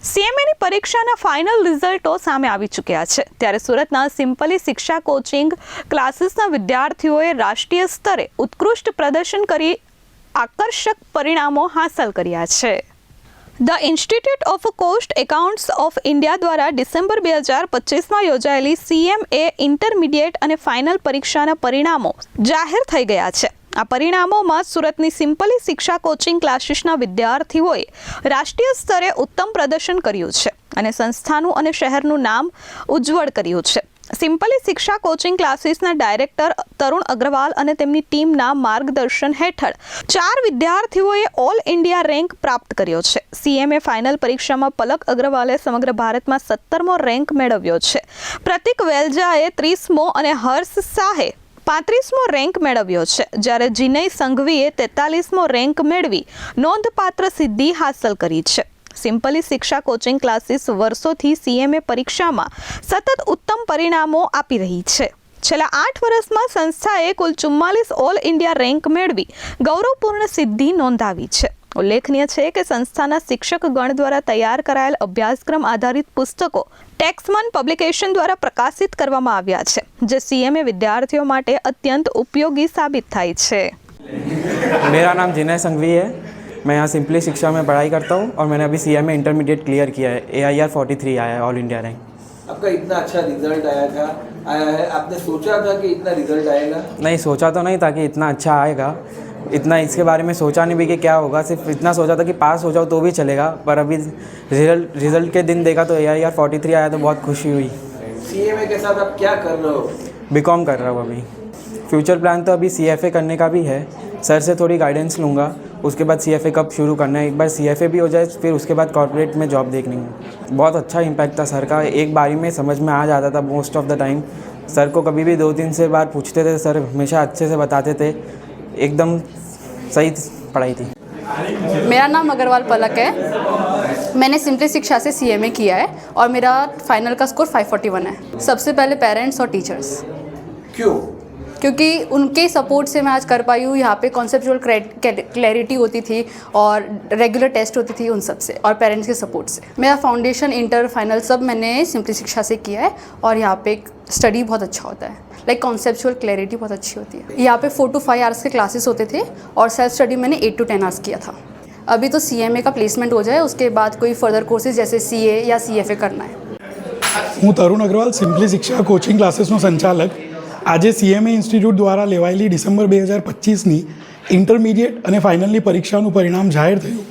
સીએમએની પરીક્ષાના ફાઇનલ રિઝલ્ટો સામે આવી ચૂક્યા છે ત્યારે સુરતના સિમ્પલી શિક્ષા કોચિંગ ક્લાસીસના વિદ્યાર્થીઓએ રાષ્ટ્રીય સ્તરે ઉત્કૃષ્ટ પ્રદર્શન કરી આકર્ષક પરિણામો હાંસલ કર્યા છે। The institute of cost accounts of India દ્વારા ડિસેમ્બર 2025માં યોજાયેલી સીએમએ ઇન્ટરમીડિયેટ અને ફાઇનલ પરીક્ષાના પરિણામો જાહેર થઈ ગયા છે। આ પરિણામોમાં સુરતની સિમ્પલી શિક્ષા કોચિંગ ક્લાસીસના વિદ્યાર્થીઓએ રાષ્ટ્રીય સ્તરે ઉત્તમ પ્રદર્શન કર્યું છે અને સંસ્થાનું અને શહેરનું નામ ઉજ્જવળ કર્યું છે। સિમ્પલી શિક્ષા કોચિંગ ક્લાસીસના ડાયરેક્ટર તરુણ અગ્રવાલ અને તેમની ટીમના માર્ગદર્શન હેઠળ 4 વિદ્યાર્થીઓએ ઓલ ઇન્ડિયા રેન્ક પ્રાપ્ત કર્યો છે। સીએમએ ફાઇનલ પરીક્ષામાં પલક અગ્રવાલે સમગ્ર ભારતમાં 17મો રેન્ક મેળવ્યો છે। પ્રતિક વેલજાએ 30મો અને હર્ષ શાહે 35મો રેન્ક મેળવ્યો છે, જ્યારે જીનય સંઘવીએ 43મો રેન્ક મેળવી નોંધપાત્ર સિદ્ધિ હાંસલ કરી છે। સિમ્પલી શિક્ષા કોચિંગ ક્લાસીસ વર્ષોથી સીએમએ પરીક્ષામાં સતત ઉત્તમ પરિણામો આપી રહી છે। છેલ્લા 8 વર્ષમાં સંસ્થાએ કુલ 44 ઓલ ઇન્ડિયા રેન્ક મેળવી ગૌરવપૂર્ણ સિદ્ધિ નોંધાવી છે। ઉલ્લેખનીય છે કે સંસ્થાના શિક્ષકગણ દ્વારા તૈયાર કરાયેલ અભ્યાસક્રમ આધારિત પુસ્તકો ટેક્સમન પબ્લિકેશન દ્વારા પ્રકાશિત કરવામાં આવ્યા છે, જે સીએમએ વિદ્યાર્થીઓ માટે અત્યંત ઉપયોગી સાબિત થાય છે। मेरा नाम जिनय संघवी है। मैं यहाँ सिंपली शिक्षा में पढ़ाई करता हूँ और मैंने अभी सीएमए इंटरमीडिएट क्लियर किया है। AIR 43 आया है, ऑल इंडिया रैंक। आपका इतना अच्छा रिजल्ट आया है, आपने सोचा था कि इतना रिजल्ट आएगा? नहीं, सोचा तो नहीं था कि इतना अच्छा आएगा। इतना इसके बारे में सोचा नहीं भी कि क्या होगा, सिर्फ इतना सोचा था कि पास हो जाओ तो भी चलेगा। पर अभी रिजल्ट के दिन देखा तो AIR 43 आया तो बहुत खुशी हुई। सीएमए के साथ आप क्या कर रहे हो? बीकॉम कर रहा हूँ अभी। फ्यूचर प्लान तो अभी CFA करने का भी है। सर से थोड़ी गाइडेंस लूँगा, उसके बाद CFA कब शुरू करना है। एक बार CFA भी हो जाए फिर उसके बाद कॉर्पोरेट में जॉब देखनी है। बहुत अच्छा इम्पैक्ट था सर का, एक बारी में समझ में आ जाता था most of the time. Sir को कभी भी 2-3 से बार पूछते थे, सर हमेशा अच्छे से बताते थे, एकदम सही पढ़ाई थी। मेरा नाम अग्रवाल पलक है। मैंने सिंपली शिक्षा से सीएमए किया है और मेरा फाइनल का स्कोर 541 है। सबसे पहले पेरेंट्स और टीचर्स। क्यों? क्योंकि उनके सपोर्ट से मैं आज कर पाई हूँ। यहाँ पे कॉन्सेप्चुअल क्लैरिटी होती थी और रेगुलर टेस्ट होती थी उन सब से, और पेरेंट्स के सपोर्ट से। मेरा फाउंडेशन, इंटर, फाइनल सब मैंने सिंपली शिक्षा से किया है और यहाँ पे स्टडी बहुत अच्छा होता है। लाइक कॉन्सेप्चुअल क्लैरिटी बहुत अच्छी होती है। यहाँ पे 4 to 5 आवर्स के क्लासेस होते थे और सेल्फ स्टडी मैंने 8 to 10 आवर्स किया था। अभी तो सीएमए का प्लेसमेंट हो जाए, उसके बाद कोई फर्दर कोर्सेज जैसे CA या CFA करना है। હું તરુણ અગ્રવાલ, સિમ્પલી શિક્ષા કોચિંગ ક્લાસીસનો સંચાલક। આજે સીએમએ ઇન્સ્ટિટ્યૂટ દ્વારા લેવાયેલી ડિસેમ્બર 2025ની ઇન્ટરમીડિયેટ અને ફાઇનલની પરીક્ષાનું પરિણામ જાહેર થયું,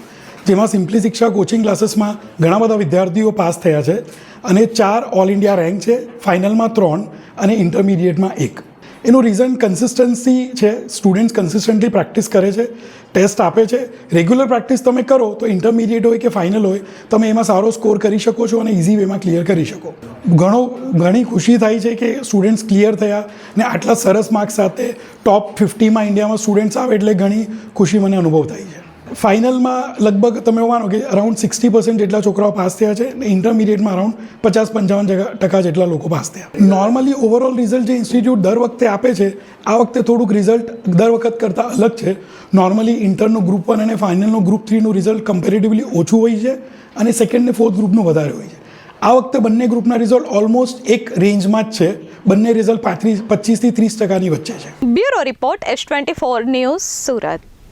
જેમાં સિમ્પલી શિક્ષા કોચિંગ ક્લાસીસમાં ઘણા બધા વિદ્યાર્થીઓ પાસ થયા છે અને 4 ઓલ ઇન્ડિયા રેન્ક છે, ફાઇનલમાં 3 અને ઇન્ટરમીડિયેટમાં 1। એનું રીઝન કન્સિસ્ટન્સી છે। સ્ટુડન્ટ્સ કન્સિસ્ટન્ટલી પ્રેક્ટિસ કરે છે, ટેસ્ટ આપે છે। રેગ્યુલર પ્રેક્ટિસ તમે કરો તો ઇન્ટરમીડિયેટ હોય કે ફાઇનલ હોય તમે એમાં સારો સ્કોર કરી શકો છો અને ઇઝી વેમાં ક્લિયર કરી શકો। ઘણી ખુશી થાય છે કે સ્ટુડન્ટ્સ ક્લિયર થયા ને આટલા સરસ માર્ક્સ સાથે ટોપ 50માં ઇન્ડિયામાં સ્ટુડન્ટ્સ આવે એટલે ઘણી ખુશી મને અનુભવ થાય છે। ફાઇનલમાં લગભગ તમે માનો કે અરાઉન્ડ 60% જેટલા છોકરાઓ પાસ થયા છે ને ઇન્ટરમીડિયેટમાં અરાઉન્ડ 50-55% જેટલા લોકો પાસ થયા। નોર્મલી ઓવરઓલ રિઝલ્ટ જે ઇન્સ્ટિટ્યૂટ દર વખતે આપે છે, આ વખતે થોડુંક રિઝલ્ટ દર વખત કરતાં અલગ છે। નોર્મલી ઇન્ટરનું ગ્રુપ 1 અને ફાઇનલનું ગ્રુપ 3નું રિઝલ્ટ કમ્પેરેટિવલી ઓછું હોય છે અને સેકન્ડ ને ફોર્થ ગ્રુપનું વધારે હોય છે। આ વખતે બંને ગ્રુપના રિઝલ્ટ ઓલમોસ્ટ એક રેન્જમાં જ છે। બંને રિઝલ્ટ 25 થી 30% વચ્ચે છે। Bureau report S24 news, Surat.